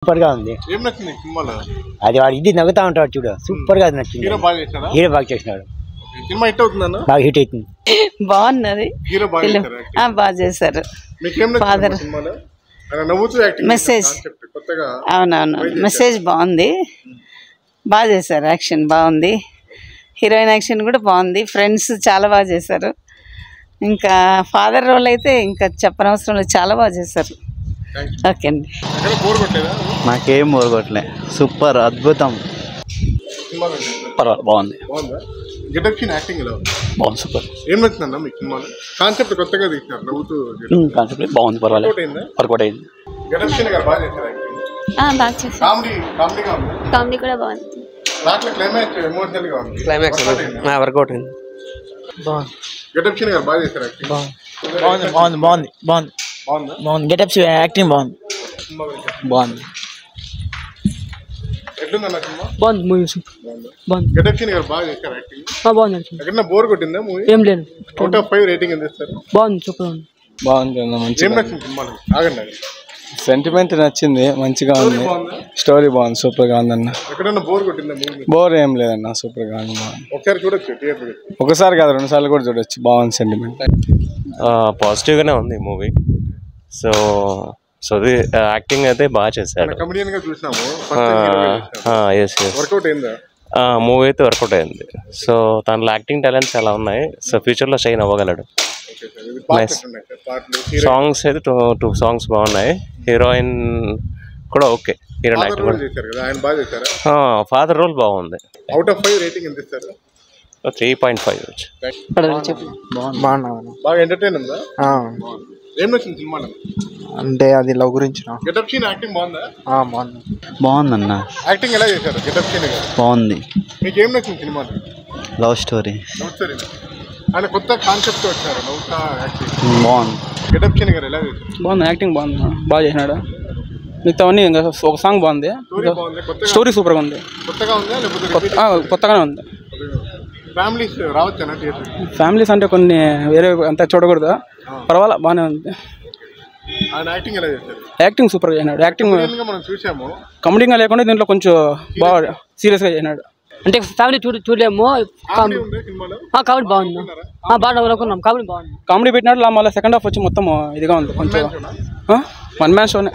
Super గా ఉంది. అది వాడు ఇది నవ్వుతా ఉంటాడు చూడు, సూపర్ గా నచ్చింది. హీరో బాగా చేసినాడు. బాగా హిట్ అవుతుంది. బాగున్నది, బాగా చేశారు. ఫాదర్ మెసేజ్, అవునవును మెసేజ్ బాగుంది, బాగా చేశారు. యాక్షన్ బాగుంది, హీరోయిన్ యాక్షన్ కూడా బాగుంది. ఫ్రెండ్స్ చాలా బాగా చేశారు. ఇంకా ఫాదర్ రోల్ అయితే ఇంకా చెప్పనవసరం లేదు, చాలా బాగా చేశారు. ఓకే అండి, నాకేం బోర్ కొట్టలే, సూపర్ అద్భుతం, బాగుంది, బాగుంది, సూపర్. కాన్సెప్ట్ కొత్తగా తీసినారు, నవ్వుతూ కాన్సెప్ట్ బాగుంది, పర్వాలేదు, వర్కౌట్ అయింది. కామెడీ కూడా బాగుంది. క్లైమాక్స్ వర్కౌట్ అయింది. బాగుంది, గెటప్స్ యాక్టింగ్ బాగుంది. బాగుంది, బాగుంది మూవీ, బాగుంది. బోర్ కొట్టిందా మూవీ? ఏం లేదు, అవుట్ ఆఫ్ 5 రేటింగ్ ఎంత ఇస్తారు? బాగుంది, సూపర్ ఉంది. బాగుంది, మంచిగా ఆగండి. సెంటిమెంట్ నచ్చింది, మంచిగా ఉంది, స్టోరీ బాగుంది, సూపర్ గా ఉందన్న. ఎక్కడన్నా బోర్ కొట్టిందా మూవీ? బోర్ ఏం లేదన్న, సూపర్ గా ఉంది. ఒకసారి చూడొచ్చు, థియేటర్ ఒకసారి కాదు 2 సార్లు కూడా చూడొచ్చు, బాగుంది సెంటిమెంట్. పాజిటివ్ గానే ఉంది మూవీ. సో అది యాక్టింగ్ అయితే బాగా చేశాడు. కమెడియన్ గా చూసినాము. వర్కౌట్ అయిందా? మూవీ అయితే వర్కౌట్ అయింది. సో తనలో యాక్టింగ్ టాలెంట్స్ ఎలా ఉన్నాయి, సో ఫ్యూచర్ లో షైన్ అవ్వగలడు. సాంగ్స్ అయితే టూ సాంగ్స్ బాగున్నాయి. హీరోయిన్ కూడా ఓకే, హీరోయిన్ యాక్టింగ్ కూడా. ఫాదర్ రోల్ బాగుంది. అవుట్ ఆఫ్ 5 రేటింగ్ ఎంత ఇస్తారు? 3.5. బాగా ఎంటర్టైన్ ఉందా? ఏం నచ్చింది సినిమాలో? అంటే అది లవ్ గురించి. గెటప్ సీన్ యాక్టింగ్ బాగుందా? బాగుందన్న. యాక్టింగ్ ఎలా చేశారు గెటప్ సీన్? బాగుంది. మీకు ఏం నచ్చింది సినిమాలో? Love story. ఆయన కొత్త కాన్సెప్ట్ వచ్చారు, నవ్వుతా యాక్టింగ్ బాగుంది. గెటప్ సీన్ గారు ఎలా చేశారు? బాగుంది, యాక్టింగ్ బాగుంది, బాగా చేసినాడు. మిగతావన్నీ ఇంకా ఒక సాంగ్ బాగుంది, స్టోరీ సూపర్ గా ఉంది. కొత్తగా ఉందా లేకపోతే కొత్తగానే ఉంది. ఫ్యామిలీస్ రావచ్చా థియేటర్? ఫ్యామిలీస్ అంటే కొన్ని వేరే అంతా చూడకూడదు, పర్వాలా బాగానే ఉంది. ఆయన యాక్టింగ్ ఎలా చేశారు? యాక్టింగ్ సూపర్ గా చేసినాడు. యాక్టింగ్ మనం చూసాము, కామెడీగా లేకుండా దీంట్లో కొంచెం బాగా సీరియస్ గా చేసినాడు. అంటే ఫ్యామిలీ చూడలేము. కామెడీ బాగుంది, బాగా అనుకున్నాం. కామెడీ బాగుంది, కామెడీ పెట్టినాడు. మళ్ళీ సెకండ్ హాఫ్ వచ్చి మొత్తం ఇదిగా ఉంది, కొంచెం 1 మ్యాన్ షోనే.